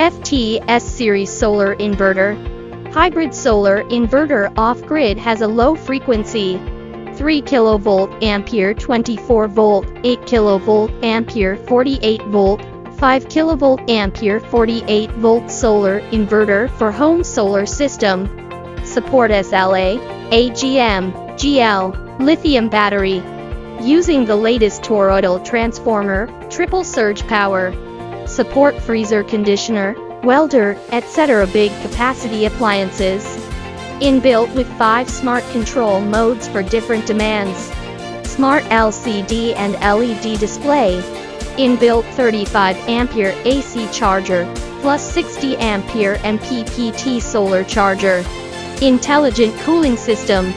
FTS series solar inverter. Hybrid solar inverter off-grid has a low frequency. 3 kV ampere 24 volt, 8 kV ampere 48 volt, 5 kV ampere 48 volt solar inverter for home solar system. Support SLA, AGM, GL, lithium battery. Using the latest toroidal transformer, triple surge power. Support freezer conditioner, welder, etc. big capacity appliances. Inbuilt with 5 smart control modes for different demands. Smart LCD and LED display. Inbuilt 35 ampere AC charger, plus 60 ampere MPPT solar charger. Intelligent cooling system,